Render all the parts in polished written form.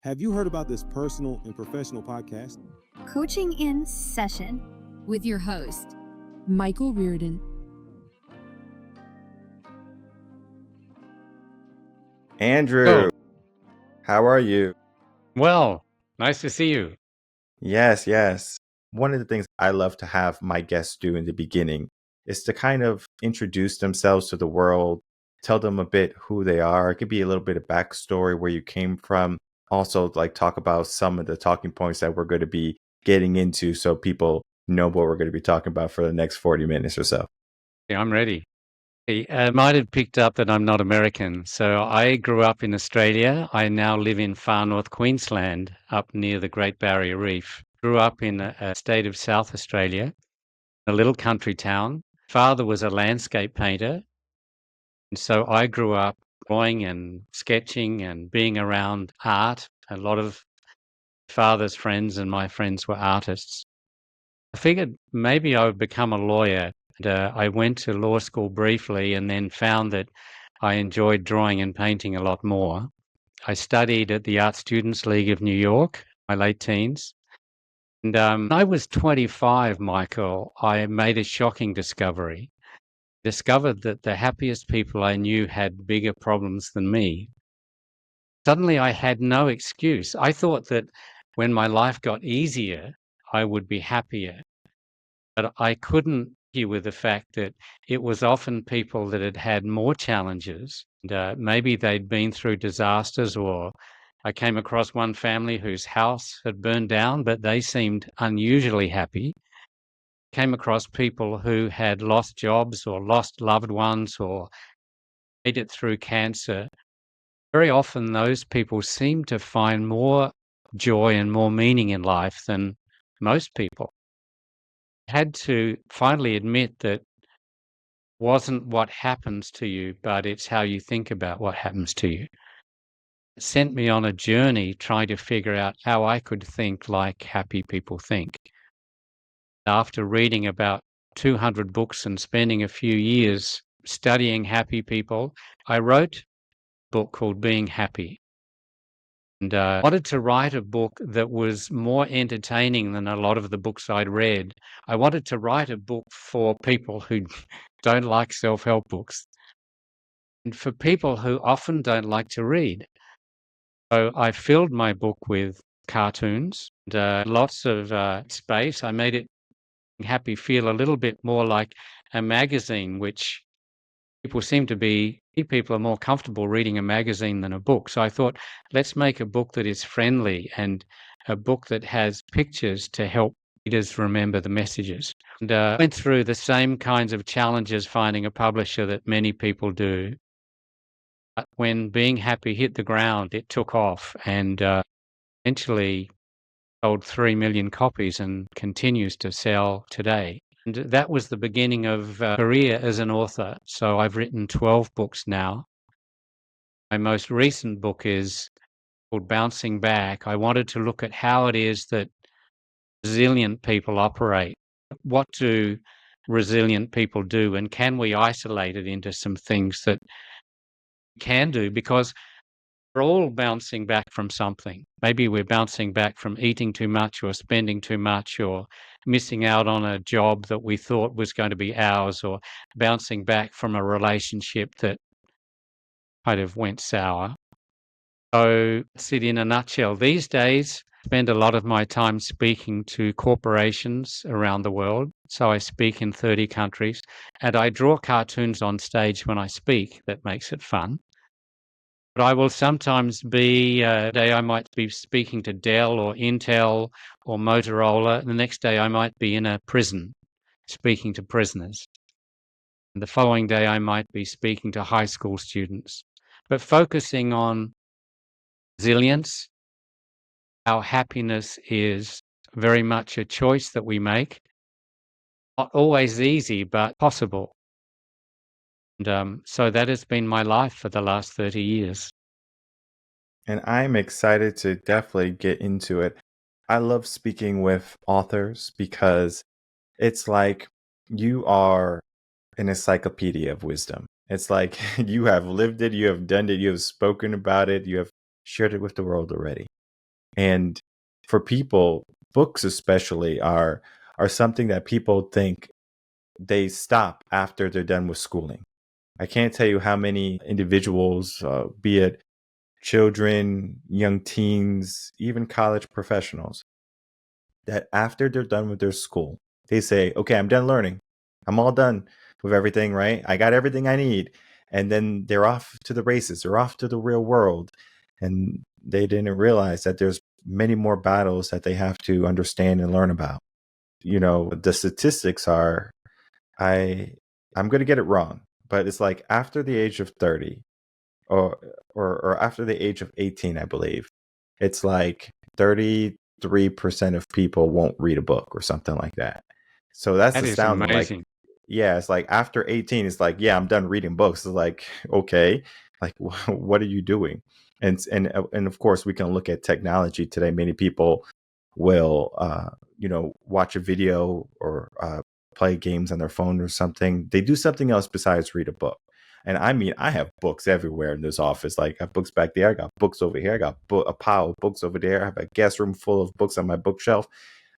Have you heard about this personal and professional podcast? Coaching in Session with your host, Michael Rearden. Andrew, how are you? Well, nice to see you. Yes. One of the things I love to have my guests do in the beginning is to kind of introduce themselves to the world, tell them a bit who they are. It could be a little bit of backstory, where you came from. Also, like talk about some of the talking points that we're going to be getting into so people know what we're going to be talking about for the next 40 minutes or so. Yeah, I'm ready. I might have picked up that I'm not American. So I grew up in Australia. I now live in far north Queensland, up near the Great Barrier Reef. Grew up in a state of South Australia, a little country town. Father was a landscape painter. And so I grew up drawing and sketching and being around art. A lot of father's friends and my friends were artists. I figured maybe I would become a lawyer. And, I went to law school briefly and then found that I enjoyed drawing and painting a lot more. I studied at the Art Students League of New York, my late teens. And when I was 25, Michael, I made a shocking discovery. Discovered that the happiest people I knew had bigger problems than me. Suddenly I had no excuse. I thought that when my life got easier, I would be happier. But I couldn't argue with the fact that it was often people that had had more challenges. And, maybe they'd been through disasters, or I came across one family whose house had burned down, but they seemed unusually happy. Came across people who had lost jobs or lost loved ones or made it through cancer. Very often those people seem to find more joy and more meaning in life than most people. Had to finally admit that wasn't what happens to you, but it's how you think about what happens to you. It sent me on a journey trying to figure out how I could think like happy people think. After reading about 200 books and spending a few years studying happy people, I wrote a book called Being Happy. And I wanted to write a book that was more entertaining than a lot of the books I'd read. I wanted to write a book for people who don't like self-help books and for people who often don't like to read. So I filled my book with cartoons and lots of space. I made it Happy feel a little bit more like a magazine, which people are more comfortable reading a magazine than a book. So I thought, let's make a book that is friendly and a book that has pictures to help readers remember the messages. And went through the same kinds of challenges finding a publisher that many people do. But when Being Happy hit the ground, it took off and eventually sold 3 million copies and continues to sell today. And that was the beginning of a career as an author. So I've written 12 books now. My most recent book is called Bouncing Back. I wanted to look at how it is that resilient people operate. What do resilient people do? And can we isolate it into some things that we can do? Because we're all bouncing back from something. Maybe we're bouncing back from eating too much or spending too much or missing out on a job that we thought was going to be ours, or bouncing back from a relationship that kind of went sour. So that's it in a nutshell. These days, I spend a lot of my time speaking to corporations around the world. So I speak in 30 countries and I draw cartoons on stage when I speak. That makes it fun. But I will sometimes be, day I might be speaking to Dell or Intel or Motorola. The next day I might be in a prison speaking to prisoners. And the following day I might be speaking to high school students. But focusing on resilience, our happiness is very much a choice that we make. Not always easy, but possible. And so that has been my life for the last 30 years. And I'm excited to definitely get into it. I love speaking with authors because it's like you are an encyclopedia of wisdom. It's like you have lived it, you have done it, you have spoken about it, you have shared it with the world already. And for people, books especially are something that people think they stop after they're done with schooling. I can't tell you how many individuals, be it children, young teens, even college professionals, that after they're done with their school, they say, okay, I'm done learning. I'm all done with everything, right? I got everything I need. And then they're off to the races, they're off to the real world. And they didn't realize that there's many more battles that they have to understand and learn about. The statistics are, I I'm going to get it wrong, but it's like after the age of 30, or or after the age of 18, I believe. It's like 33% of people won't read a book or something like that. So that's That is astounding. Like, amazing. yeah, it's like after 18, it's like, yeah, I'm done reading books. It's like, okay, like what are you doing? And of course, we can look at technology today. Many people will, watch a video or play games on their phone or something. They do something else besides read a book. And I mean, I have books everywhere in this office. Like, I have books back there. I got books over here. I got a pile of books over there. I have a guest room full of books on my bookshelf.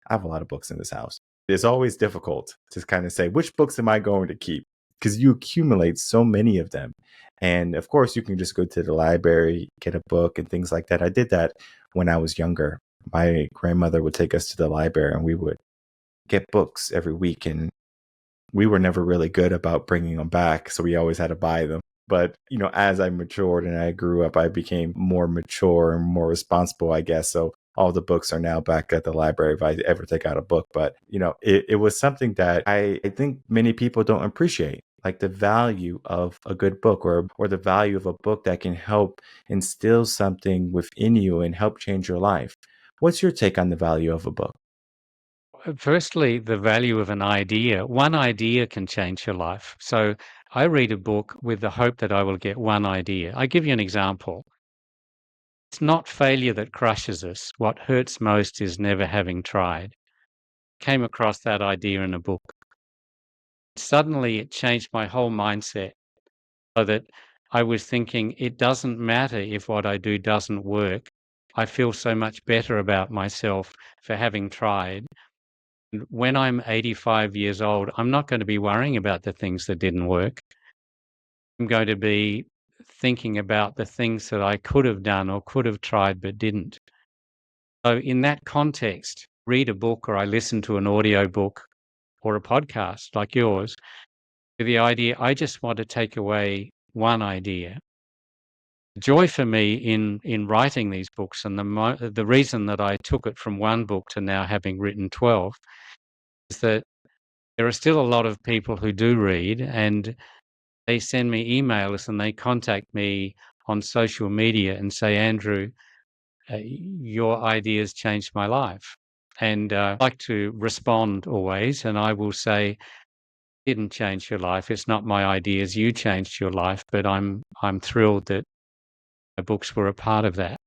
I have a lot of books in this house. It's always difficult to kind of say, which books am I going to keep? Because you accumulate so many of them. And of course, you can just go to the library, get a book and things like that. I did that when I was younger. My grandmother would take us to the library and we would get books every week. And we were never really good about bringing them back, so we always had to buy them. But, as I matured and I grew up, I became more mature and more responsible, I guess. So all the books are now back at the library if I ever take out a book. But, it was something that I think many people don't appreciate, like the value of a good book, or the value of a book that can help instill something within you and help change your life. What's your take on the value of a book? Firstly, the value of an idea. One idea can change your life. So I read a book with the hope that I will get one idea. I give you an example. It's not failure that crushes us. What hurts most is never having tried. Came across that idea in a book. Suddenly it changed my whole mindset, so that I was thinking it doesn't matter if what I do doesn't work. I feel so much better about myself for having tried. And when I'm 85 years old, I'm not going to be worrying about the things that didn't work. I'm going to be thinking about the things that I could have done or could have tried but didn't. So in that context, read a book, or I listen to an audio book or a podcast like yours, with the idea, I just want to take away one idea. Joy for me in writing these books, and the reason that I took it from one book to now having written 12, is that there are still a lot of people who do read, and they send me emails and they contact me on social media and say, Andrew, your ideas changed my life. And I like to respond always, and I will say, didn't change your life. It's not my ideas. You changed your life, but I'm thrilled that my books were a part of that.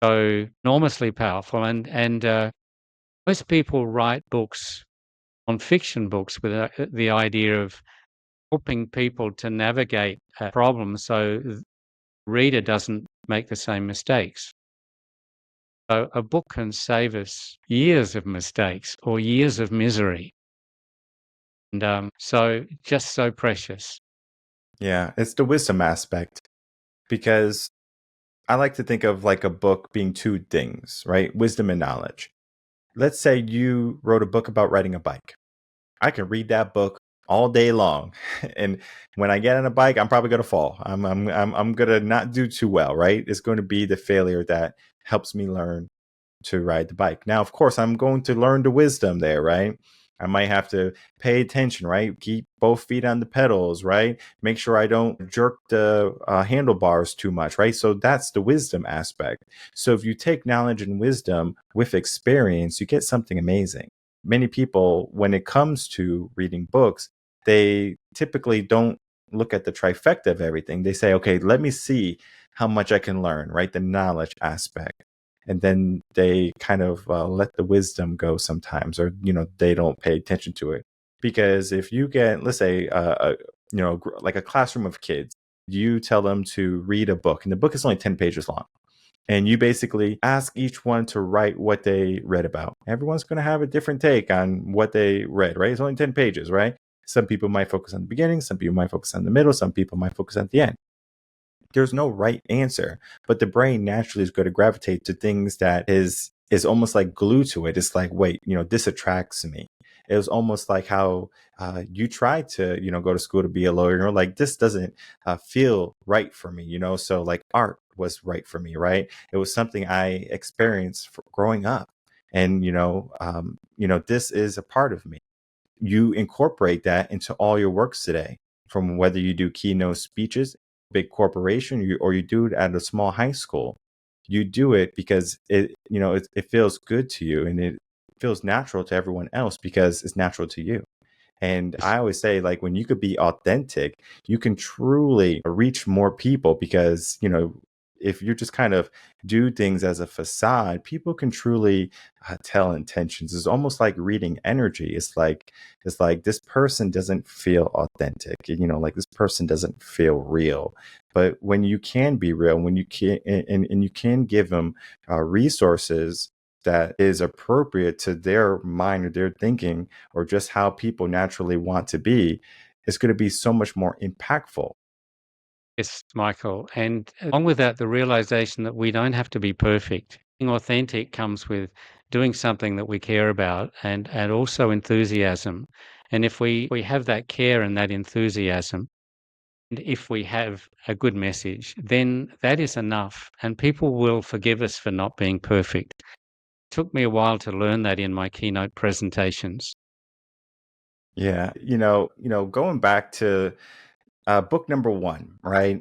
So enormously powerful. And most people write books, non-fiction books, with the idea of helping people to navigate a problem so the reader doesn't make the same mistakes. So a book can save us years of mistakes or years of misery. And so just so precious. Yeah, it's the wisdom aspect, because I like to think of like a book being two things, right? Wisdom and knowledge. Let's say you wrote a book about riding a bike. I can read that book all day long, and when I get on a bike, I'm probably gonna fall. I'm gonna not do too well, right? It's going to be the failure that helps me learn to ride the bike. Now, of course, I'm going to learn the wisdom there, right? I might have to pay attention, right? Keep both feet on the pedals, right? Make sure I don't jerk the handlebars too much, right? So that's the wisdom aspect. So if you take knowledge and wisdom with experience, you get something amazing. Many people, when it comes to reading books, they typically don't look at the trifecta of everything. They say, okay, let me see how much I can learn, right? The knowledge aspect. And then they kind of let the wisdom go sometimes, or they don't pay attention to it. Because if you get, let's say, like a classroom of kids, you tell them to read a book, and the book is only 10 pages long. And you basically ask each one to write what they read about. Everyone's going to have a different take on what they read, right? It's only 10 pages, right? Some people might focus on the beginning, some people might focus on the middle, some people might focus at the end. There's no right answer, but the brain naturally is going to gravitate to things that is almost like glue to it. It's like, wait, this attracts me. It was almost like how you tried to, go to school to be a lawyer. You're like, this doesn't feel right for me, So like art was right for me, right? It was something I experienced growing up, and this is a part of me. You incorporate that into all your works today, from whether you do keynote speeches, big corporation, or you do it at a small high school. You do it because it feels good to you, and it feels natural to everyone else because it's natural to you. And I always say, like, when you could be authentic, you can truly reach more people because, if you just kind of do things as a facade, people can truly tell intentions. It's almost like reading energy. It's like this person doesn't feel authentic. Like this person doesn't feel real. But when you can be real, when you can, and you can give them resources that is appropriate to their mind or their thinking or just how people naturally want to be, it's going to be so much more impactful. Yes, Michael. And along with that, the realization that we don't have to be perfect. Being authentic comes with doing something that we care about and also enthusiasm. And if we have that care and that enthusiasm, and if we have a good message, then that is enough. And people will forgive us for not being perfect. It took me a while to learn that in my keynote presentations. Yeah, going back to book number one, right?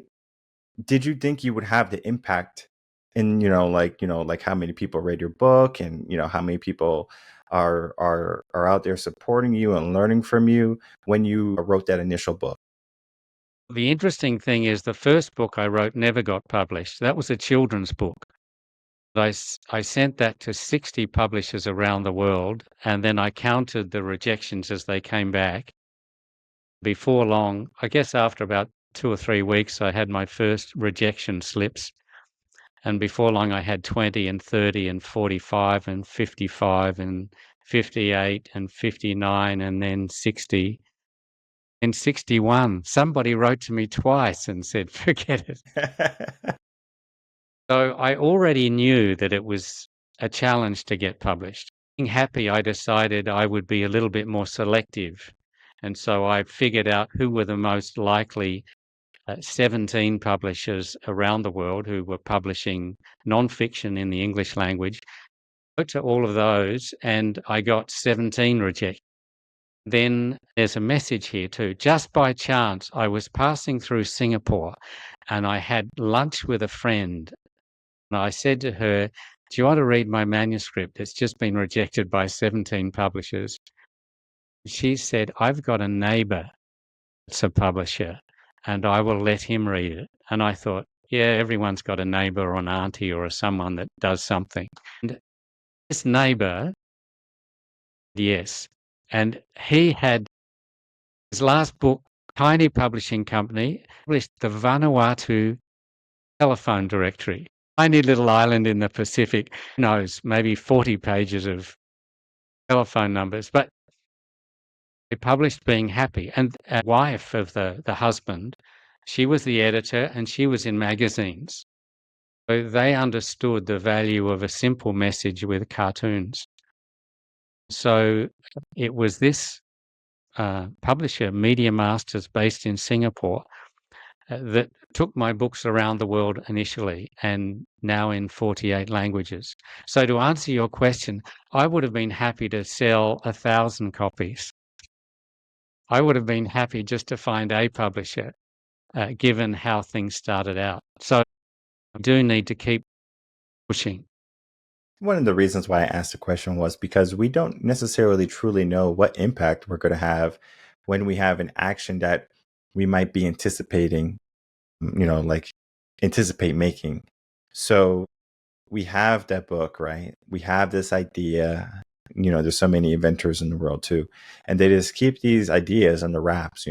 Did you think you would have the impact in, like how many people read your book, and how many people are out there supporting you and learning from you when you wrote that initial book? The interesting thing is the first book I wrote never got published. That was a children's book. I sent that to 60 publishers around the world, and then I counted the rejections as they came back. Before long, I guess after about 2 or 3 weeks, I had my first rejection slips, and before long I had 20 and 30 and 45 and 55 and 58 and 59 and then 60 and 61. Somebody wrote to me twice and said, "Forget it." So I already knew that it was a challenge to get published. Being happy, I decided I would be a little bit more selective. And so I figured out who were the most likely 17 publishers around the world who were publishing nonfiction in the English language. I wrote to all of those and I got 17 rejections. Then there's a message here too. Just by chance, I was passing through Singapore and I had lunch with a friend. And I said to her, "Do you want to read my manuscript? It's just been rejected by 17 publishers." She said, "I've got a neighbor that's a publisher and I will let him read it." And I thought, yeah, everyone's got a neighbor or an auntie or someone that does something. And this neighbor, yes. And he had his last book, tiny publishing company, published the Vanuatu telephone directory. Tiny little island in the Pacific, who knows, maybe 40 pages of telephone numbers. But they published Being Happy. And a wife of the husband, she was the editor and she was in magazines. So they understood the value of a simple message with cartoons. So it was this publisher, Media Masters, based in Singapore, that took my books around the world initially and now in 48 languages. So to answer your question, I would have been happy to sell 1,000 copies. I would have been happy just to find a publisher, given how things started out. So I do need to keep pushing. One of the reasons why I asked the question was because we don't necessarily truly know what impact we're going to have when we have an action that we might be anticipating, like anticipate making. So we have that book, right? We have this idea. There's so many inventors in the world too. And they just keep these ideas on the wraps.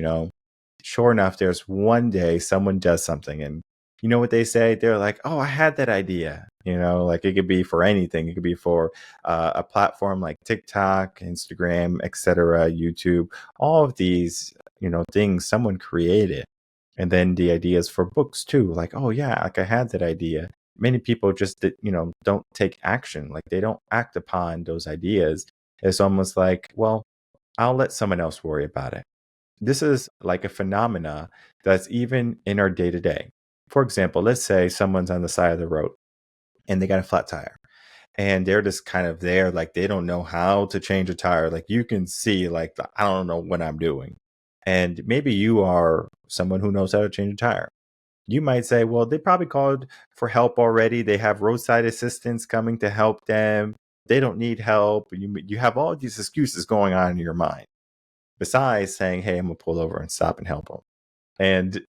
Sure enough, there's one day someone does something and you know what they say? They're like, oh, I had that idea. Like it could be for anything. It could be for a platform like TikTok, Instagram, etc., YouTube. All of these, things someone created. And then the ideas for books too. Like, oh yeah, like I had that idea. Many people just, don't take action. Like they don't act upon those ideas. It's almost like, well, I'll let someone else worry about it. This is like a phenomena that's even in our day to day. For example, let's say someone's on the side of the road and they got a flat tire and they're just kind of there, like they don't know how to change a tire. Like you can see, like, I don't know what I'm doing. And maybe you are someone who knows how to change a tire. You might say, well, they probably called for help already. They have roadside assistance coming to help them. They don't need help. You have all these excuses going on in your mind, besides saying, hey, I'm going to pull over and stop and help them. And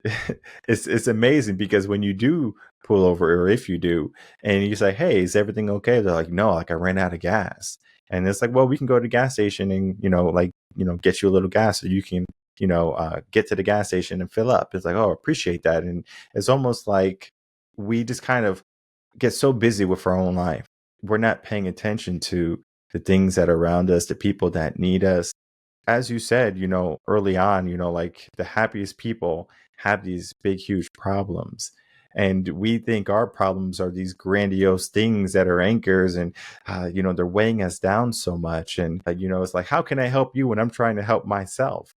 it's amazing because when you do pull over, or if you do, and you say, hey, is everything okay? They're like, no, like I ran out of gas. And it's like, well, we can go to the gas station and, get you a little gas so you can, get to the gas station and fill up. It's like, oh, appreciate that. And it's almost like we just kind of get so busy with our own life. We're not paying attention to the things that are around us, the people that need us. As you said, early on, like the happiest people have these big, huge problems. And we think our problems are these grandiose things that are anchors and, they're weighing us down so much. And, it's like, how can I help you when I'm trying to help myself?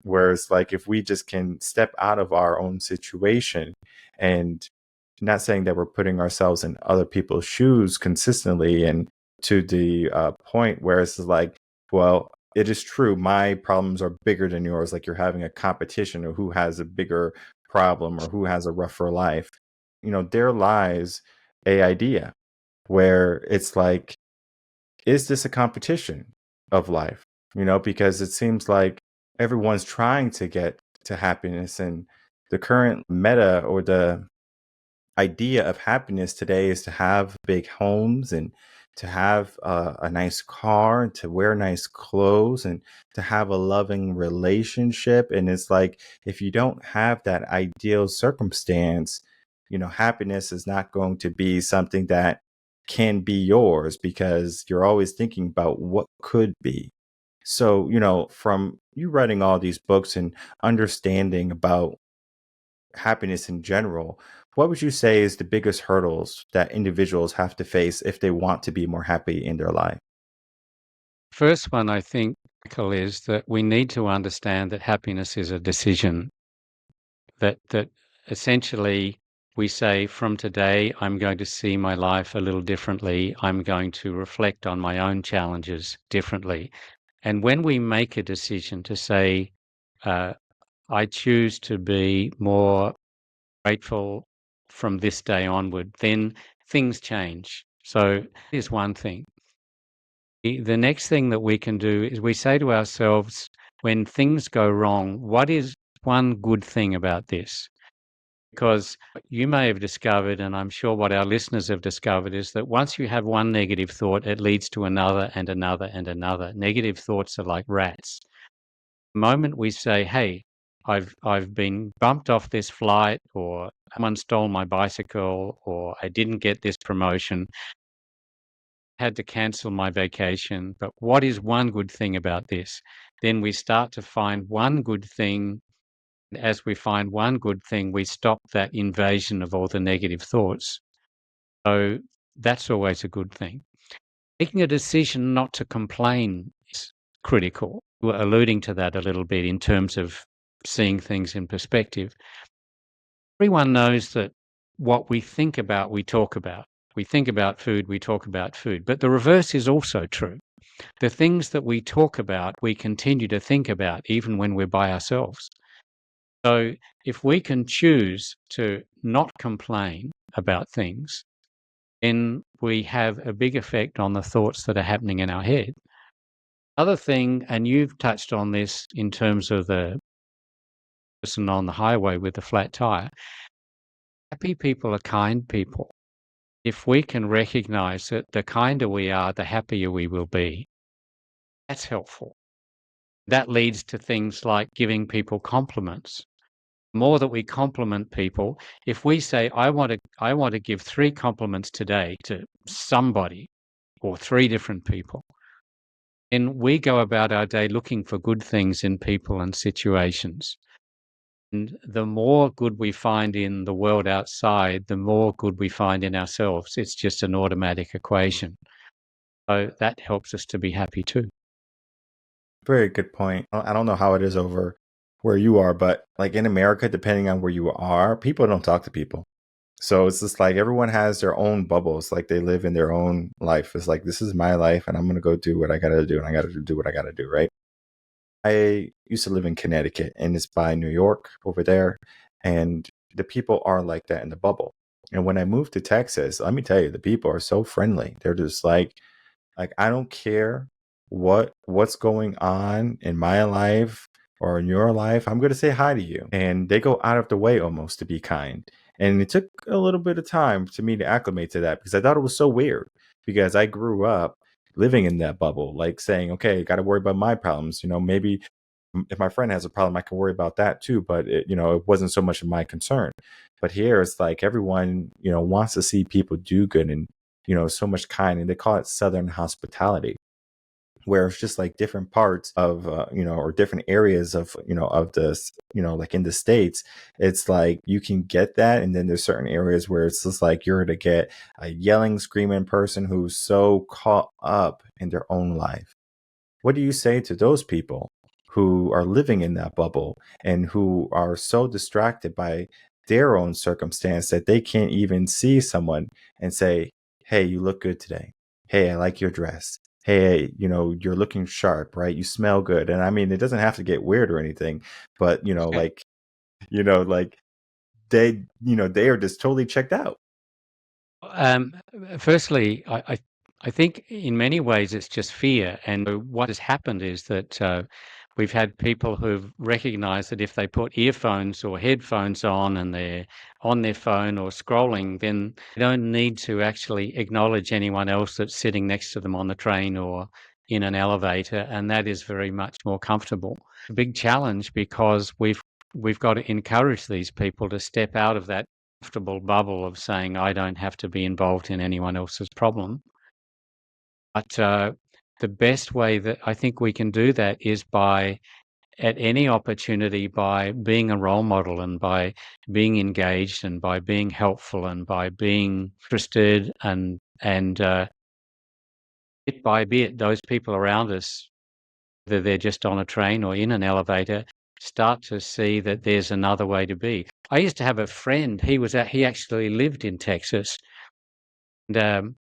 Whereas, like, if we just can step out of our own situation and not saying that we're putting ourselves in other people's shoes consistently and to the point where it's like, well, it is true, my problems are bigger than yours. Like you're having a competition of who has a bigger problem or who has a rougher life. There lies a idea where it's like, is this a competition of life? Because it seems like everyone's trying to get to happiness, and the current meta or the idea of happiness today is to have big homes and to have a nice car and to wear nice clothes and to have a loving relationship. And it's like, if you don't have that ideal circumstance, happiness is not going to be something that can be yours because you're always thinking about what could be. So, from you writing all these books and understanding about happiness in general, what would you say is the biggest hurdles that individuals have to face if they want to be more happy in their life? First one, I think, Michael, is that we need to understand that happiness is a decision. That essentially we say, from today, I'm going to see my life a little differently. I'm going to reflect on my own challenges differently. And when we make a decision to say, I choose to be more grateful from this day onward, then things change. So here's one thing. The next thing that we can do is we say to ourselves, when things go wrong, what is one good thing about this? Because you may have discovered, and I'm sure what our listeners have discovered, is that once you have one negative thought, it leads to another and another and another. Negative thoughts are like rats. The moment we say, hey, I've been bumped off this flight, or someone stole my bicycle, or I didn't get this promotion, had to cancel my vacation, but what is one good thing about this? Then we start to find one good thing. As we find one good thing, we stop that invasion of all the negative thoughts. So that's always a good thing. Making a decision not to complain is critical. We're alluding to that a little bit in terms of seeing things in perspective. Everyone knows that what we think about, we talk about. We think about food, we talk about food. But the reverse is also true. The things that we talk about, we continue to think about, even when we're by ourselves. So if we can choose to not complain about things, then we have a big effect on the thoughts that are happening in our head. Other thing, and you've touched on this in terms of the person on the highway with the flat tire, happy people are kind people. If we can recognize that the kinder we are, the happier we will be, that's helpful. That leads to things like giving people compliments. The more that we compliment people, if we say, I want to give 3 compliments today to somebody or 3 different people, then we go about our day looking for good things in people and situations. And the more good we find in the world outside, the more good we find in ourselves. It's just an automatic equation. So that helps us to be happy too. Very good point. I don't know how it is over where you are, but like in America, depending on where you are, people don't talk to people. So it's just like everyone has their own bubbles, like they live in their own life. It's like, this is my life and I'm going to go do what I got to do and I got to do what I got to do, right? I used to live in Connecticut and it's by New York over there. And the people are like that in the bubble. And when I moved to Texas, let me tell you, the people are so friendly. They're just like I don't care what's going on in my life or in your life. I'm going to say hi to you. And they go out of the way almost to be kind. And it took a little bit of time to me to acclimate to that because I thought it was so weird because I grew up living in that bubble, like saying, okay, got to worry about my problems. Maybe if my friend has a problem, I can worry about that too. But it wasn't so much of my concern. But here it's like everyone, wants to see people do good and, so much kind. And they call it Southern hospitality, where it's just like different parts of, or different areas of, of this, like in the States, it's like you can get that. And then there's certain areas where it's just like you're going to get a yelling, screaming person who's so caught up in their own life. What do you say to those people who are living in that bubble and who are so distracted by their own circumstance that they can't even see someone and say, hey, you look good today. Hey, I like your dress. Hey, you're looking sharp, right? You smell good. And I mean, it doesn't have to get weird or anything, but like they are just totally checked out. Um, Firstly, I think in many ways it's just fear. And what has happened is that we've had people who've recognized that if they put earphones or headphones on and they're on their phone or scrolling, then they don't need to actually acknowledge anyone else that's sitting next to them on the train or in an elevator. And that is very much more comfortable. A big challenge because we've got to encourage these people to step out of that comfortable bubble of saying, I don't have to be involved in anyone else's problem. But the best way that I think we can do that is by, at any opportunity, by being a role model and by being engaged and by being helpful and by being interested and bit by bit, those people around us, whether they're just on a train or in an elevator, start to see that there's another way to be. I used to have a friend. He actually lived in Texas, and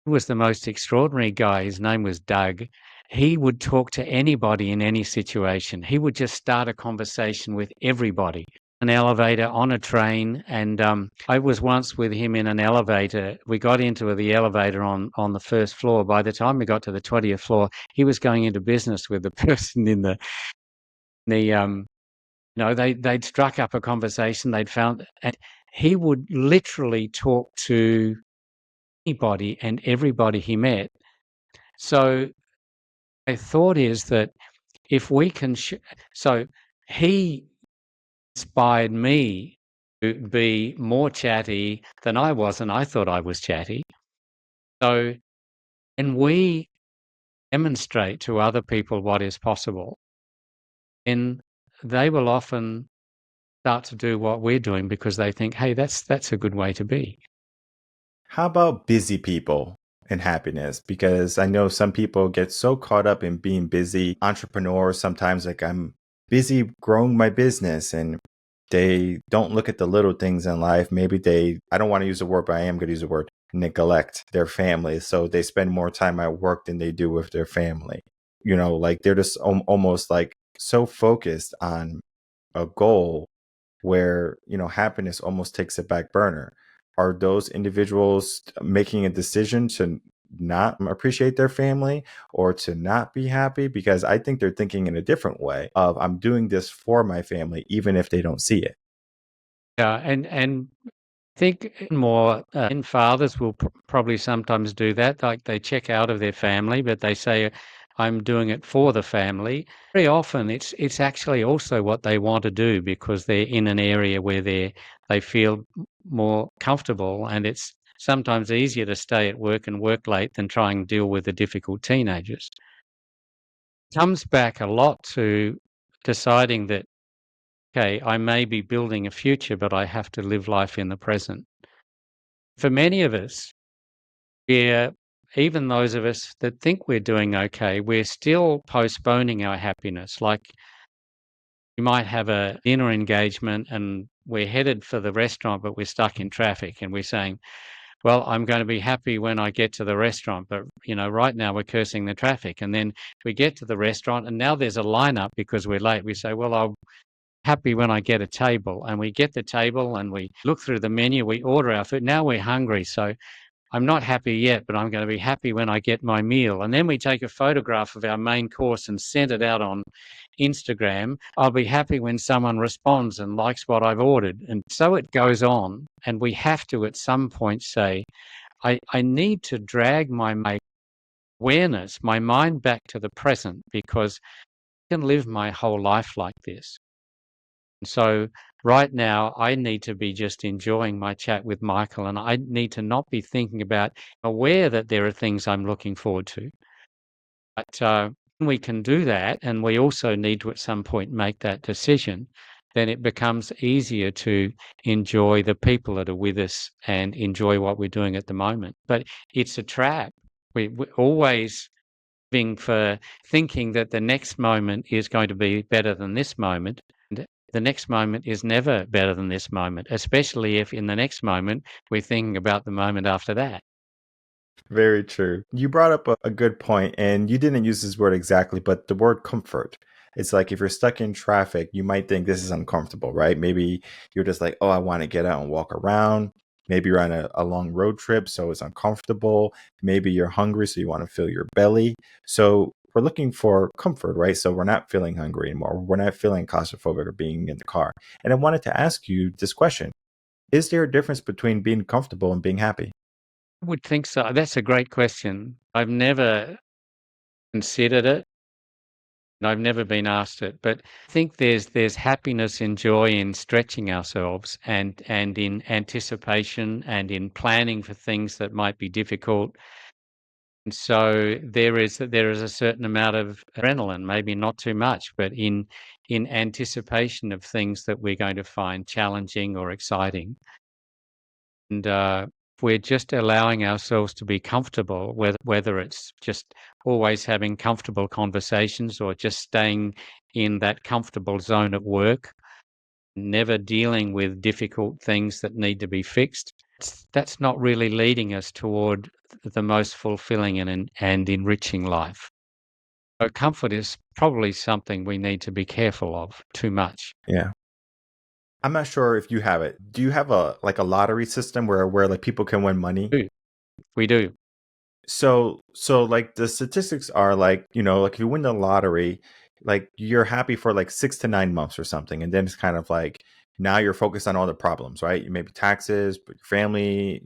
he was the most extraordinary guy. His name was Doug. He would talk to anybody in any situation. He would just start a conversation with everybody. An elevator, on a train, and I was once with him in an elevator. We got into the elevator on the first floor. By the time we got to the 20th floor, he was going into business with the person in the they'd struck up a conversation. They'd found, and he would literally talk to anybody and everybody he met. So my thought is that if we can, so he inspired me to be more chatty than I was, and I thought I was chatty. So, and we demonstrate to other people what is possible, then they will often start to do what we're doing because they think, hey, that's a good way to be. How about busy people and happiness? Because I know some people get so caught up in being busy entrepreneurs sometimes, like I'm busy growing my business and they don't look at the little things in life. Maybe I don't want to use the word, but I am going to use the word neglect their family. So they spend more time at work than they do with their family. Like they're just almost like so focused on a goal where happiness almost takes a back burner. Are those individuals making a decision to not appreciate their family or to not be happy? Because I think they're thinking in a different way of, I'm doing this for my family even if they don't see it. Yeah, and I think more and fathers will probably sometimes do that. Like they check out of their family, but they say, I'm doing it for the family. Very often it's actually also what they want to do because they're in an area where they feel more comfortable, and it's sometimes easier to stay at work and work late than try and deal with the difficult teenagers. Comes back a lot to deciding that, okay, I may be building a future, but I have to live life in the present. For many of us, we're even those of us that think we're doing okay, we're still postponing our happiness. Like we might have a dinner engagement and we're headed for the restaurant, but we're stuck in traffic and we're saying, well, I'm going to be happy when I get to the restaurant. But, right now we're cursing the traffic. And then we get to the restaurant and now there's a lineup because we're late. We say, well, I'll happy when I get a table, and we get the table and we look through the menu, we order our food. Now we're hungry. So I'm not happy yet, but I'm going to be happy when I get my meal. And then we take a photograph of our main course and send it out on Instagram. I'll be happy when someone responds and likes what I've ordered. And so it goes on. And we have to at some point say, I need to drag my awareness, my mind back to the present, because I can live my whole life like this. So right now, I need to be just enjoying my chat with Michael, and I need to not be thinking about, aware that there are things I'm looking forward to. But when we can do that, and we also need to at some point make that decision, then it becomes easier to enjoy the people that are with us and enjoy what we're doing at the moment. But it's a trap. We're always for thinking that the next moment is going to be better than this moment. And the next moment is never better than this moment, especially if in the next moment we're thinking about the moment after that. Very true. You brought up a good point, and you didn't use this word exactly, but the word comfort. It's like if you're stuck in traffic, you might think this is uncomfortable, right? Maybe you're just like, oh, I want to get out and walk around. Maybe you're on a long road trip, so it's uncomfortable. Maybe you're hungry, so you want to fill your belly. So we're looking for comfort, right? So we're not feeling hungry anymore. We're not feeling claustrophobic or being in the car. And I wanted to ask you this question. Is there a difference between being comfortable and being happy? I would think so. That's a great question. I've never considered it, and I've never been asked it, but I think there's happiness and joy in stretching ourselves and in anticipation and in planning for things that might be difficult. And so there is a certain amount of adrenaline, maybe not too much, but in anticipation of things that we're going to find challenging or exciting. And we're just allowing ourselves to be comfortable, whether it's just always having comfortable conversations or just staying in that comfortable zone at work, never dealing with difficult things that need to be fixed. That's not really leading us toward the most fulfilling and enriching life. So comfort is probably something we need to be careful of too much. Yeah. I'm not sure if you have it. Do you have a lottery system where like people can win money? We do. So like the statistics are like, like if you win the lottery, like you're happy for like 6 to 9 months or something. And then it's kind of like now you're focused on all the problems, right? Maybe taxes, but your family,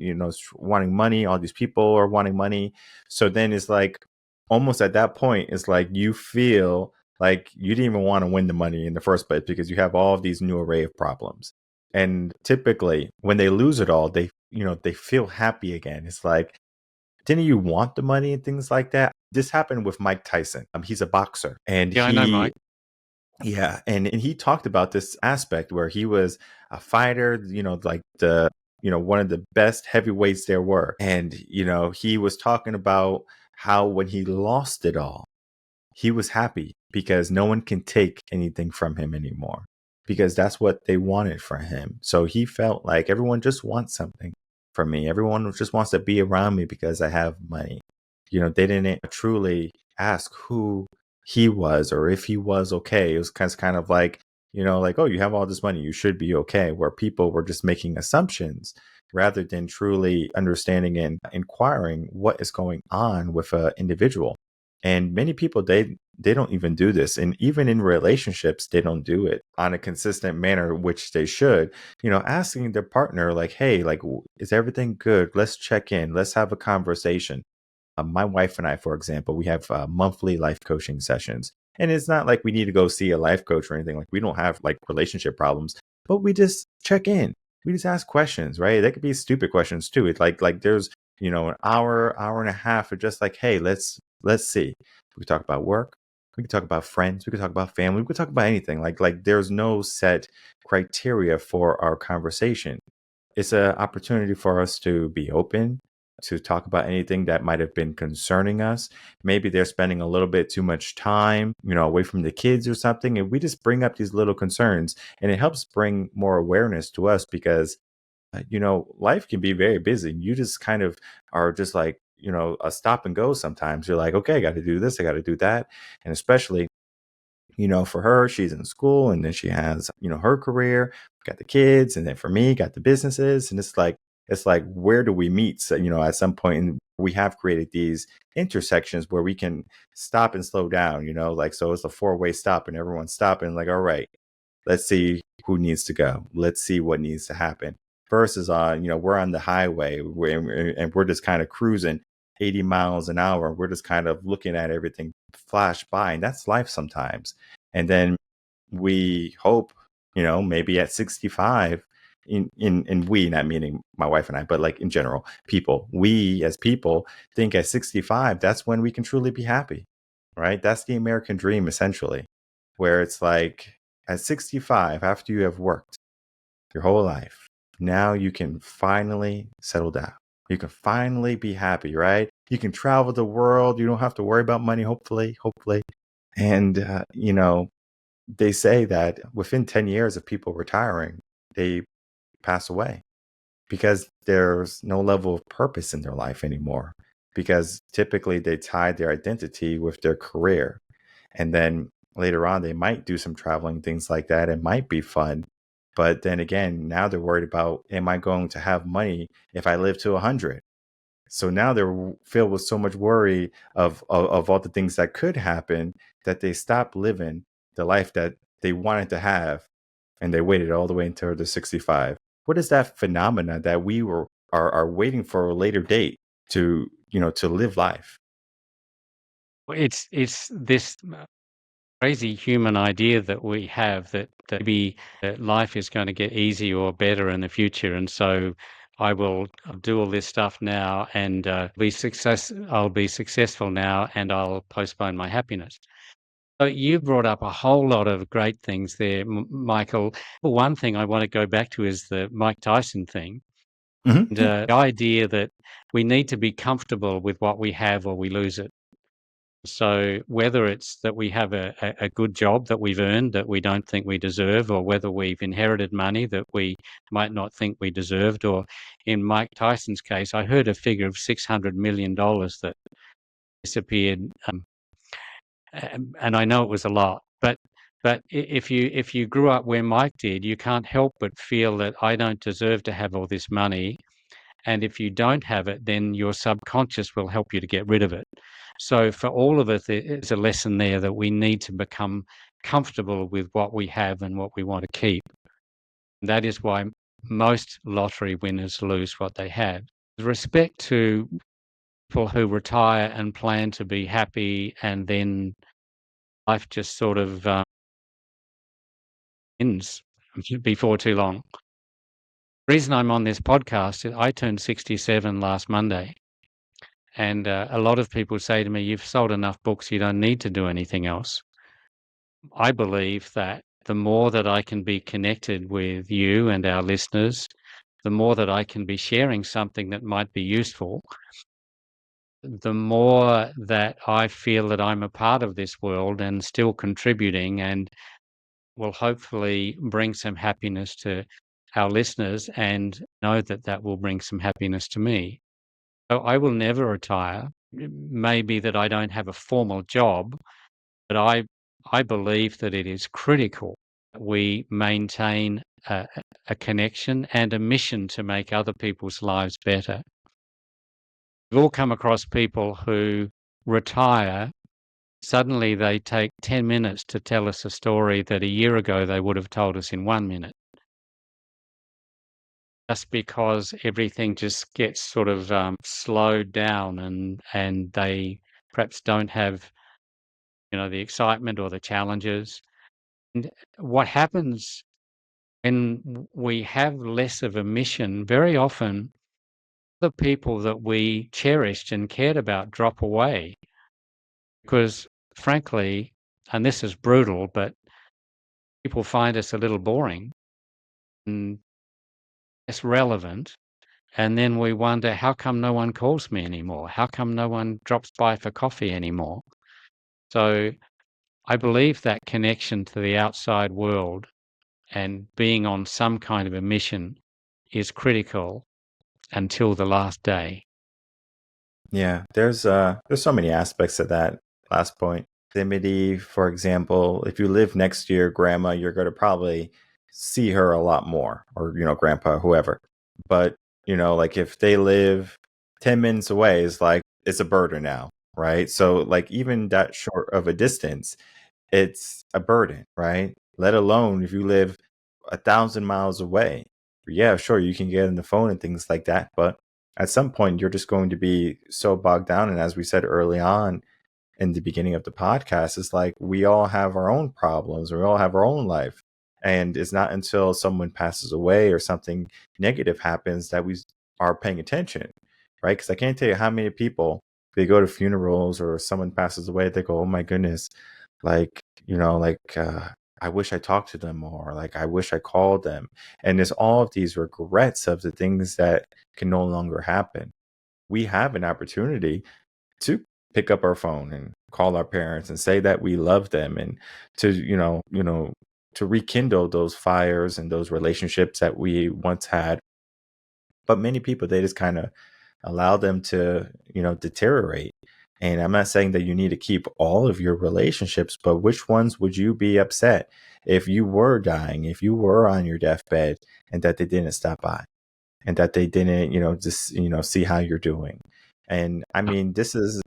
wanting money, all these people are wanting money. So then it's like almost at that point, it's like you feel like you didn't even want to win the money in the first place because you have all of these new array of problems. And typically when they lose it all, they feel happy again. It's like, didn't you want the money and things like that? This happened with Mike Tyson. He's a boxer, and Yeah, I know, Mike. and he talked about this aspect where he was a fighter, like the one of the best heavyweights there were, and he was talking about how when he lost it all, he was happy because no one can take anything from him anymore because that's what they wanted for him. So he felt like everyone just wants something from me. Everyone just wants to be around me because I have money. They didn't truly ask who he was or if he was okay. It was kind of like, like, oh, you have all this money, you should be okay. Where people were just making assumptions rather than truly understanding and inquiring what is going on with an individual. And many people, they don't even do this. And even in relationships, they don't do it on a consistent manner, which they should, asking their partner like, hey, like, is everything good? Let's check in. Let's have a conversation. My wife and I, for example, we have monthly life coaching sessions. And it's not like we need to go see a life coach or anything. Like we don't have like relationship problems, but we just check in. We just ask questions, right? They could be stupid questions too. It's like there's, an hour and a half of just like, hey, let's see. We could talk about work. We could talk about friends. We could talk about family. We could talk about anything. Like there's no set criteria for our conversation. It's an opportunity for us to be open, to talk about anything that might have been concerning us. Maybe they're spending a little bit too much time, away from the kids or something. And we just bring up these little concerns, and it helps bring more awareness to us because, life can be very busy. You just kind of are just like, a stop and go sometimes. You're like, okay, I got to do this, I got to do that. And especially, for her, she's in school and then she has, her career, got the kids. And then for me, got the businesses. And it's like, where do we meet? So, at some point we have created these intersections where we can stop and slow down, like, so it's a 4-way stop and everyone's stopping like, all right, let's see who needs to go. Let's see what needs to happen versus we're on the highway and we're just kind of cruising 80 miles an hour. We're just kind of looking at everything flash by, and that's life sometimes. And then we hope, maybe at 65, in we, not meaning my wife and I, but like in general, we as people think at 65, that's when we can truly be happy, right? That's the American dream, essentially, where it's like at 65, after you have worked your whole life, now you can finally settle down. You can finally be happy, right? You can travel the world. You don't have to worry about money, hopefully. And, they say that within 10 years of people retiring, they pass away because there's no level of purpose in their life anymore. Because typically they tie their identity with their career. And then later on, they might do some traveling, things like that. It might be fun. But then again, now they're worried about, am I going to have money if I live to 100? So now they're filled with so much worry of all the things that could happen that they stop living the life that they wanted to have, and they waited all the way until they're 65. What is that phenomena that we are waiting for a later date to to live life? It's this crazy human idea that we have that maybe life is going to get easier or better in the future, and so I'll do all this stuff now and I'll be successful now, and I'll postpone my happiness. So you brought up a whole lot of great things there, Michael. Well, one thing I want to go back to is the Mike Tyson thing, and Yeah. the idea that we need to be comfortable with what we have or we lose it. So whether it's that we have a good job that we've earned that we don't think we deserve, or whether we've inherited money that we might not think we deserved, or in Mike Tyson's case, I heard a figure of $600 million that disappeared, and I know it was a lot. But if you grew up where Mike did, you can't help but feel that I don't deserve to have all this money. And if you don't have it, then your subconscious will help you to get rid of it. So for all of us, there's a lesson there that we need to become comfortable with what we have and what we want to keep. That is why most lottery winners lose what they have. With respect to people who retire and plan to be happy and then life just sort of ends before too long. The reason I'm on this podcast is I turned 67 last Monday. And a lot of people say to me, you've sold enough books, you don't need to do anything else. I believe that the more that I can be connected with you and our listeners, the more that I can be sharing something that might be useful, the more that I feel that I'm a part of this world and still contributing, and will hopefully bring some happiness to our listeners, and know that that will bring some happiness to me. So I will never retire. It may be that I don't have a formal job, but I believe that it is critical that we maintain a connection and a mission to make other people's lives better. We've all come across people who retire. Suddenly they take 10 minutes to tell us a story that a year ago they would have told us in 1 minute. just because everything just gets sort of slowed down, and they perhaps don't have the excitement or the challenges. And what happens when we have less of a mission, very often the people that we cherished and cared about drop away because, frankly, and this is brutal, but people find us a little boring and less relevant. And then we wonder, how come no one calls me anymore? How come no one drops by for coffee anymore? So I believe that connection to the outside world and being on some kind of a mission is critical until the last day. Yeah, there's so many aspects of that last point. Proximity, for example, if you live next to your grandma, you're going to probably see her a lot more, or grandpa, whoever. But like if they live 10 minutes away, is like it's a burden now, right? So like even that short of a distance, it's a burden, right? Let alone if you live 1,000 miles away. Yeah, sure, you can get on the phone and things like that, but at some point you're just going to be so bogged down. And as we said early on in the beginning of the podcast, it's like we all have our own problems, we all have our own life. And it's not until someone passes away or something negative happens that we are paying attention, right? Because I can't tell you how many people, they go to funerals or someone passes away, they go, oh my goodness, like I wish I talked to them more, like I wish I called them. And there's all of these regrets of the things that can no longer happen. We have an opportunity to pick up our phone and call our parents and say that we love them, and to to rekindle those fires and those relationships that we once had. But many people, they just kind of allow them to deteriorate. And I'm not saying that you need to keep all of your relationships, but which ones would you be upset if you were dying, if you were on your deathbed, and that they didn't stop by, and that they didn't just see how you're doing? And I mean, this is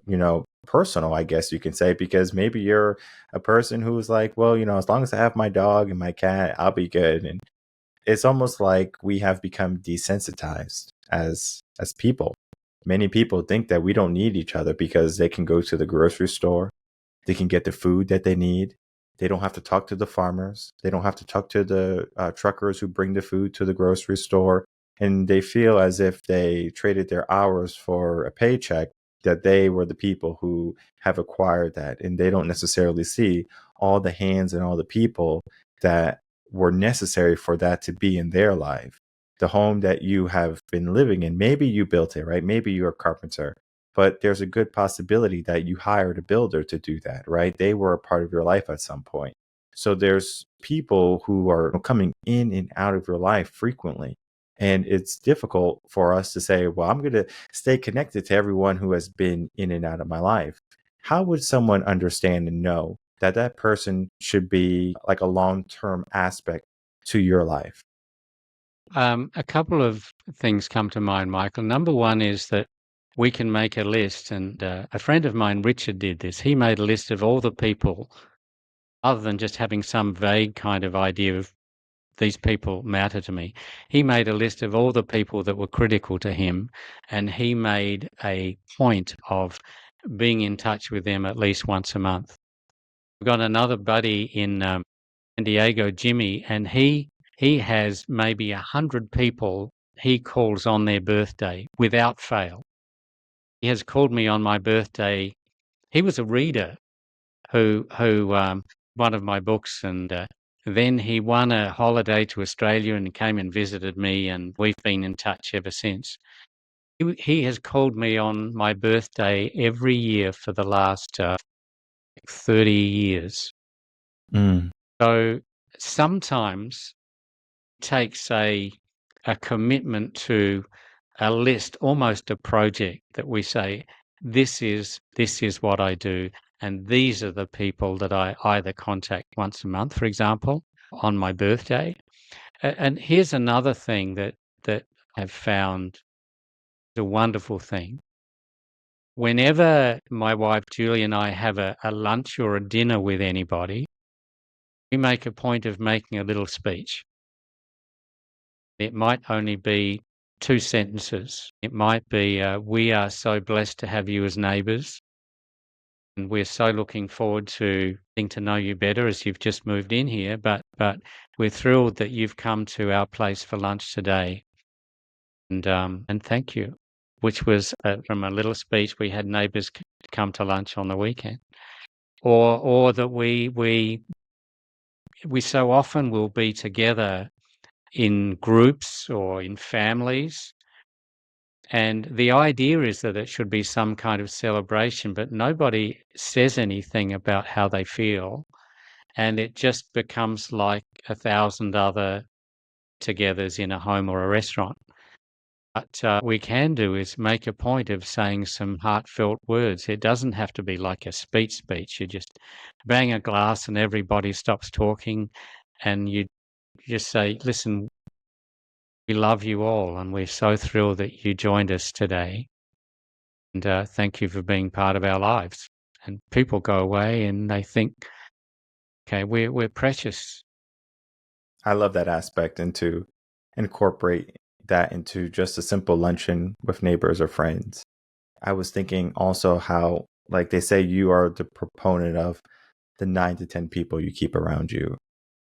personal, I guess you can say, because maybe you're a person who's like, well, as long as I have my dog and my cat, I'll be good. And it's almost like we have become desensitized as people. Many people think that we don't need each other because they can go to the grocery store, they can get the food that they need. They don't have to talk to the farmers. They don't have to talk to the truckers who bring the food to the grocery store. And they feel as if they traded their hours for a paycheck, that they were the people who have acquired that. And they don't necessarily see all the hands and all the people that were necessary for that to be in their life. The home that you have been living in, maybe you built it, right? Maybe you're a carpenter, but there's a good possibility that you hired a builder to do that, right? They were a part of your life at some point. So there's people who are coming in and out of your life frequently. And it's difficult for us to say, well, I'm going to stay connected to everyone who has been in and out of my life. How would someone understand and know that that person should be like a long-term aspect to your life? A couple of things come to mind, Michael. Number one is that we can make a list, and a friend of mine, Richard, did this. He made a list of all the people, other than just having some vague kind of idea of these people matter to me. He made a list of all the people that were critical to him, and he made a point of being in touch with them at least once a month. We've got another buddy in San Diego, Jimmy, and he has maybe 100 people he calls on their birthday without fail. He has called me on my birthday. He was a reader who one of my books, and then he won a holiday to Australia and came and visited me, and we've been in touch ever since. He has called me on my birthday every year for the last 30 years. Mm. So sometimes it takes a commitment to a list, almost a project, that we say, this is what I do, and these are the people that I either contact once a month, for example, on my birthday. And here's another thing that I've found a wonderful thing. Whenever my wife Julie and I have a lunch or a dinner with anybody, we make a point of making a little speech. It might only be 2 sentences. It might be, "We are so blessed to have you as neighbours, and we're so looking forward to getting to know you better as you've just moved in here, but we're thrilled that you've come to our place for lunch today, and thank you," which was, from a little speech we had neighbours come to lunch on the weekend. Or that we so often will be together in groups or in families, and the idea is that it should be some kind of celebration, but nobody says anything about how they feel, and it just becomes like 1,000 other togethers in a home or a restaurant. But we can do is make a point of saying some heartfelt words. It doesn't have to be like a speech. You just bang a glass and everybody stops talking, and you just say, "Listen, we love you all, and we're so thrilled that you joined us today. And thank you for being part of our lives." And people go away and they think, "Okay, we're precious." I love that aspect, and to incorporate that into just a simple luncheon with neighbors or friends. I was thinking also how, like they say, you are the proponent of the 9 to 10 people you keep around you.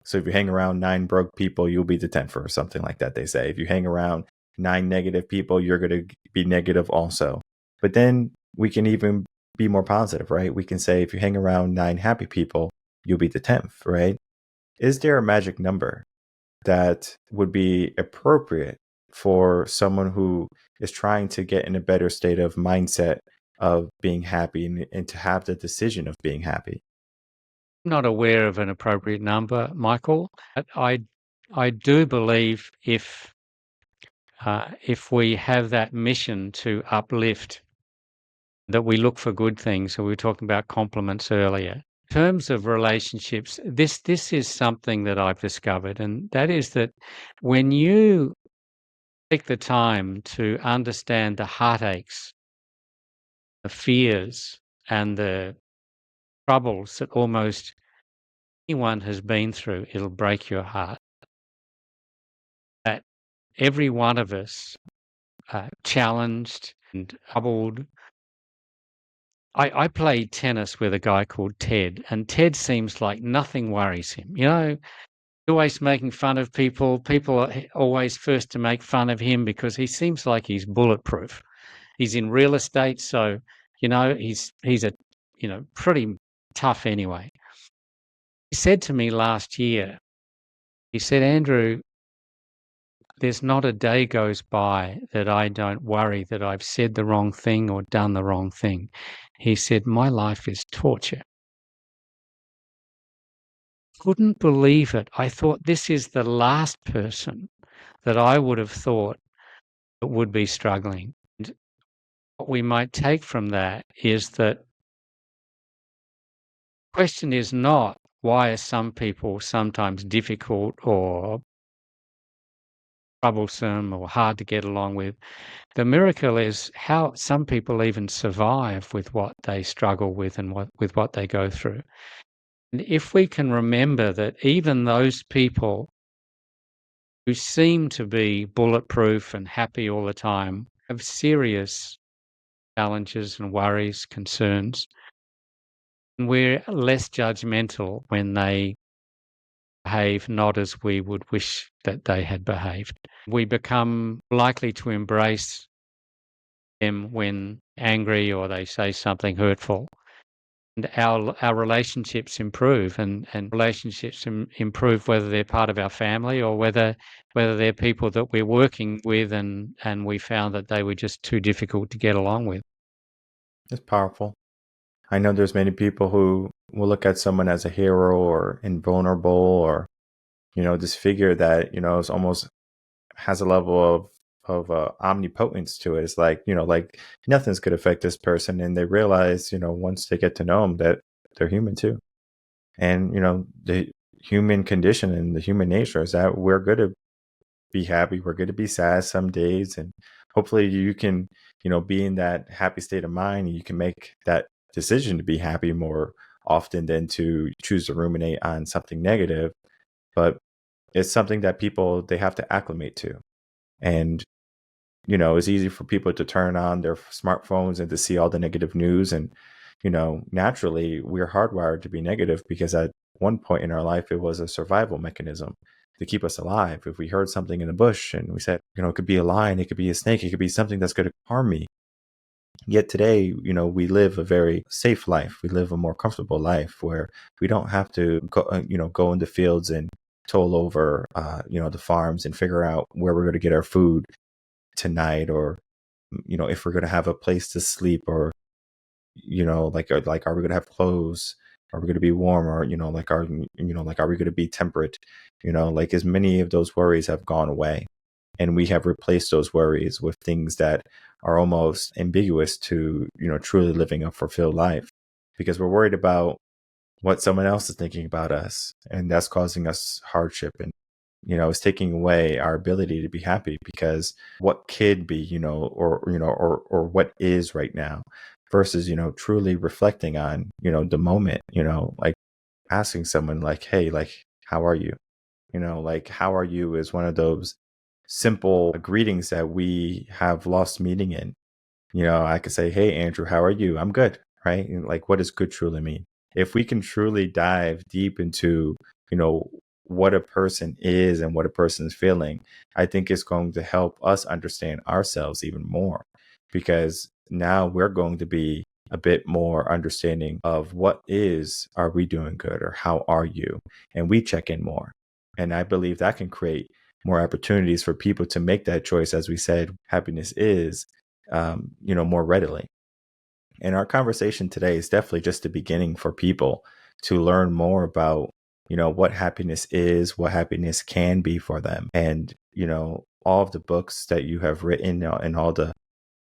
So if you hang around 9 broke people, you'll be the 10th or something like that, they say. If you hang around 9 negative people, you're going to be negative also. But then we can even be more positive, right? We can say if you hang around 9 happy people, you'll be the 10th, right? Is there a magic number that would be appropriate for someone who is trying to get in a better state of mindset of being happy and to have the decision of being happy? I'm not aware of an appropriate number, Michael. But I do believe if we have that mission to uplift, that we look for good things. So we were talking about compliments earlier. In terms of relationships, this is something that I've discovered, and that is that when you take the time to understand the heartaches, the fears, and the troubles that almost anyone has been through, it'll break your heart. That every one of us, challenged and troubled. I played tennis with a guy called Ted, and Ted seems like nothing worries him. Always making fun of people. People are always first to make fun of him because he seems like he's bulletproof. He's in real estate, so he's a pretty tough anyway. He said to me last year, he said, "Andrew, there's not a day goes by that I don't worry that I've said the wrong thing or done the wrong thing." He said, "My life is torture." Couldn't believe it. I thought this is the last person that I would have thought that would be struggling. And what we might take from that is that the question is not why are some people sometimes difficult or troublesome or hard to get along with. The miracle is how some people even survive with what they struggle with and with what they go through. And if we can remember that even those people who seem to be bulletproof and happy all the time have serious challenges and worries, concerns, and we're less judgmental when they behave not as we would wish that they had behaved. We become likely to embrace them when angry or they say something hurtful. And our relationships improve, and relationships improve whether they're part of our family or whether they're people that we're working with and we found that they were just too difficult to get along with. It's powerful. I know there's many people who will look at someone as a hero or invulnerable or, this figure that, is almost has a level of omnipotence to it. It's like nothing's could affect this person, and they realize, once they get to know them, that they're human too. And the human condition and the human nature is that we're good to be happy, we're good to be sad some days, and hopefully you can be in that happy state of mind, and you can make that decision to be happy more often than to choose to ruminate on something negative. But It's something that people, they have to acclimate to. And, it's easy for people to turn on their smartphones and to see all the negative news. And, naturally, we're hardwired to be negative because at one point in our life, it was a survival mechanism to keep us alive. If we heard something in the bush and we said, it could be a lion, it could be a snake, it could be something that's going to harm me. Yet today, we live a very safe life. We live a more comfortable life where we don't have to go in the fields and toll over, the farms and figure out where we're going to get our food tonight, or, if we're going to have a place to sleep, or, are we going to have clothes? Are we going to be warm? Or, are we going to be temperate? As many of those worries have gone away. And we have replaced those worries with things that are almost ambiguous to, truly living a fulfilled life, because we're worried about what someone else is thinking about us. And that's causing us hardship. And, it's taking away our ability to be happy, because what could be, or what is right now versus, truly reflecting on, the moment, like asking someone like, hey, like, how are you? How are you is one of those simple greetings that we have lost meaning in. I could say, hey, Andrew, how are you? I'm good, right? And like, what does good truly mean? If we can truly dive deep into, what a person is and what a person is feeling, I think it's going to help us understand ourselves even more, because now we're going to be a bit more understanding of are we doing good, or how are you? And we check in more. And I believe that can create more opportunities for people to make that choice, as we said, happiness is, more readily. And our conversation today is definitely just the beginning for people to learn more about, what happiness is, what happiness can be for them. And, all of the books that you have written, and all the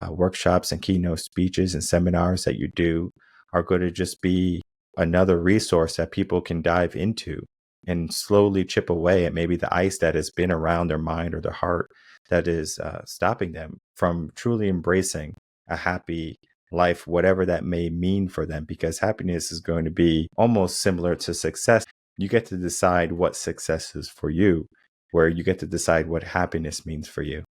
workshops and keynote speeches and seminars that you do are going to just be another resource that people can dive into and slowly chip away at maybe the ice that has been around their mind or their heart that is stopping them from truly embracing a happy life, whatever that may mean for them, because happiness is going to be almost similar to success. You get to decide what success is for you, where you get to decide what happiness means for you.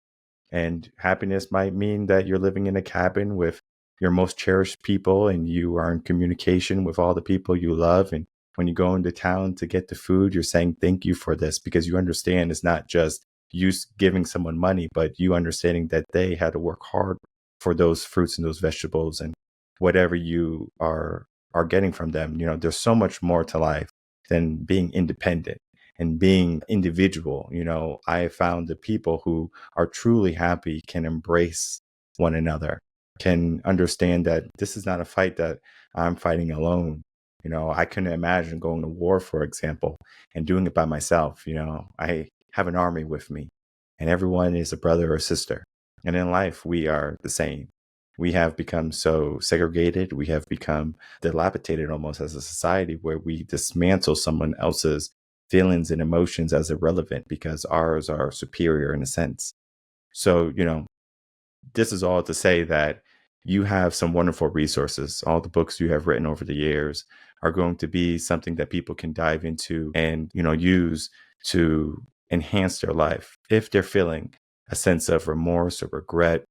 And happiness might mean that you're living in a cabin with your most cherished people and you are in communication with all the people you love. And when you go into town to get the food, you're saying thank you for this, because you understand it's not just you giving someone money, but you understanding that they had to work hard for those fruits and those vegetables and whatever you are getting from them. There's so much more to life than being independent and being individual. I found the people who are truly happy can embrace one another, can understand that this is not a fight that I'm fighting alone. I couldn't imagine going to war, for example, and doing it by myself. I have an army with me, and everyone is a brother or sister. And in life, we are the same. We have become so segregated. We have become dilapidated almost as a society, where we dismantle someone else's feelings and emotions as irrelevant because ours are superior in a sense. So, this is all to say that you have some wonderful resources. All the books you have written over the years are going to be something that people can dive into and, use to enhance their life if they're feeling a sense of remorse or regret,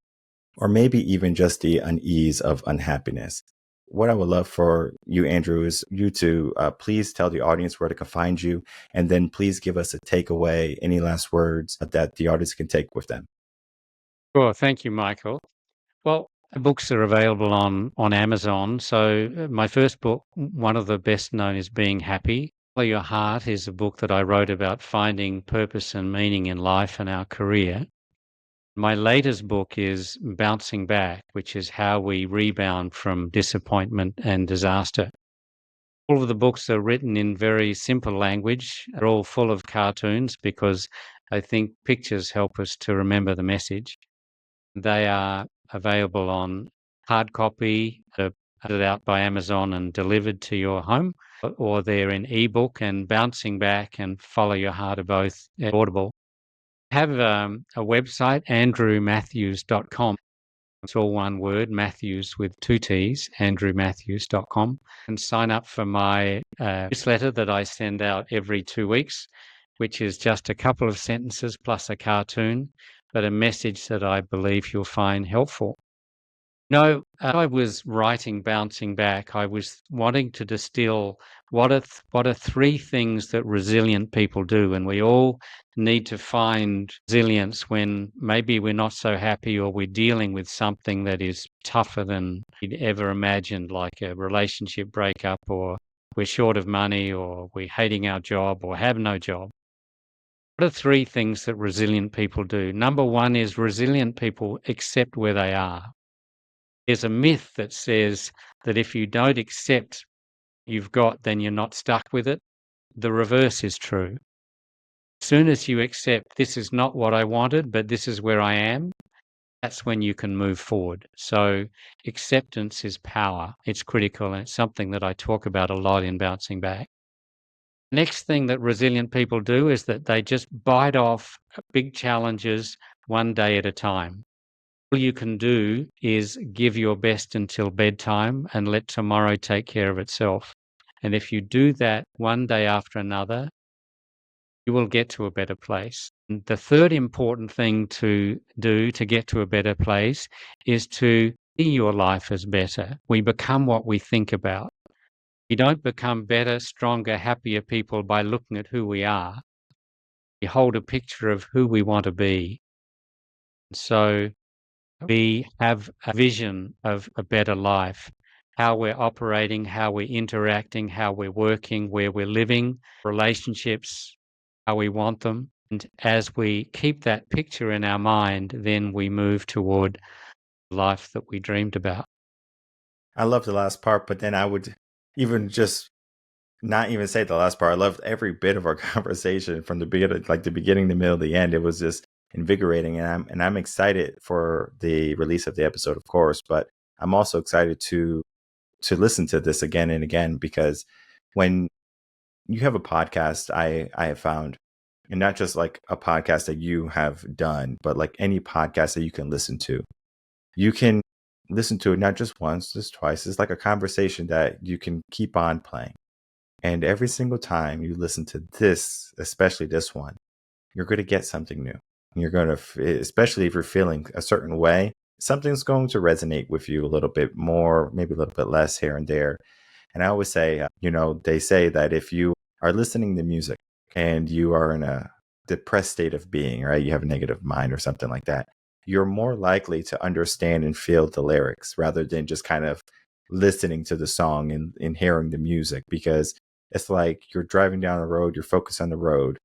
or maybe even just the unease of unhappiness. What I would love for you, Andrew, is you to please tell the audience where they can find you, and then please give us a takeaway, any last words that the audience can take with them. Sure. Thank you, Michael. Well, books are available on Amazon. So my first book, one of the best known, is Being Happy. Follow Your Heart is a book that I wrote about finding purpose and meaning in life and our career. My latest book is Bouncing Back, which is how we rebound from disappointment and disaster. All of the books are written in very simple language. They're all full of cartoons because I think pictures help us to remember the message. They are available on hard copy, put out by Amazon and delivered to your home, or they're in ebook, and Bouncing Back and Follow Your Heart are both audible. I have a website, andrewmatthews.com. It's all one word, Matthews with 2 T's, andrewmatthews.com. And sign up for my newsletter that I send out every 2 weeks. which is just a couple of sentences plus a cartoon, but a message that I believe you'll find helpful. No, I was writing Bouncing Back. I was wanting to distill what are three things that resilient people do, and we all need to find resilience when maybe we're not so happy or we're dealing with something that is tougher than we'd ever imagined, like a relationship breakup, or we're short of money, or we're hating our job, or have no job. What are three things that resilient people do? Number one is resilient people accept where they are. There's a myth that says that if you don't accept what you've got, then you're not stuck with it. The reverse is true. As soon as you accept this is not what I wanted, but this is where I am, that's when you can move forward. So acceptance is power. It's critical, and it's something that I talk about a lot in Bouncing Back. Next thing that resilient people do is that they just bite off big challenges one day at a time. All you can do is give your best until bedtime and let tomorrow take care of itself. And if you do that one day after another, you will get to a better place. And the third important thing to do to get to a better place is to see your life as better. We become what we think about. We don't become better, stronger, happier people by looking at who we are. We hold a picture of who we want to be. So we have a vision of a better life, how we're operating, how we're interacting, how we're working, where we're living, relationships, how we want them. And as we keep that picture in our mind, then we move toward the life that we dreamed about. I love the last part, but then I would even just not even say the last part. I loved every bit of our conversation from the beginning, like the beginning, the middle, the end. It was just invigorating, and I'm excited for the release of the episode, of course, but I'm also excited to listen to this again and again, because when you have a podcast, I have found, and not just like a podcast that you have done, but like any podcast that you can listen to, you can listen to it not just once, just twice. It's like a conversation that you can keep on playing. And every single time you listen to this, especially this one, you're going to get something new. You're going to, especially if you're feeling a certain way, something's going to resonate with you a little bit more, maybe a little bit less here and there. And I always say, they say that if you are listening to music and you are in a depressed state of being, right, you have a negative mind or something like that, you're more likely to understand and feel the lyrics rather than just kind of listening to the song and hearing the music, because it's like you're driving down the road, you're focused on the road.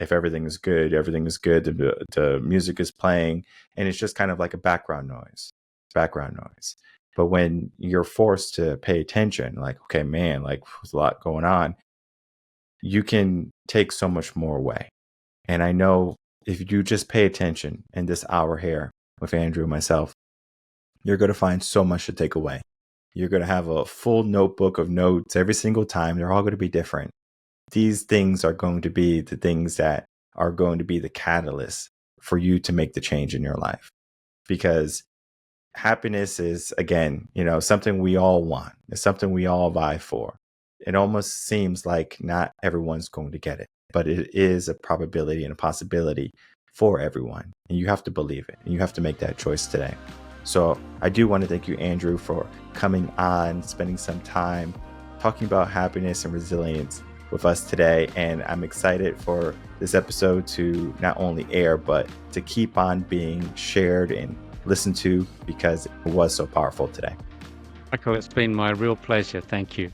If everything is good, the music is playing, and it's just kind of like a background noise. But when you're forced to pay attention, like, okay, man, like there's a lot going on, you can take so much more away. And I know if you just pay attention in this hour here with Andrew and myself, you're going to find so much to take away. You're going to have a full notebook of notes every single time. They're all going to be different. These things are going to be the things that are going to be the catalyst for you to make the change in your life. Because happiness is, again, something we all want. It's something we all vie for. It almost seems like not everyone's going to get it, but it is a probability and a possibility for everyone. And you have to believe it. And you have to make that choice today. So I do want to thank you, Andrew, for coming on, spending some time talking about happiness and resilience with us today. And I'm excited for this episode to not only air, but to keep on being shared and listened to, because it was so powerful today. Michael, it's been my real pleasure. Thank you.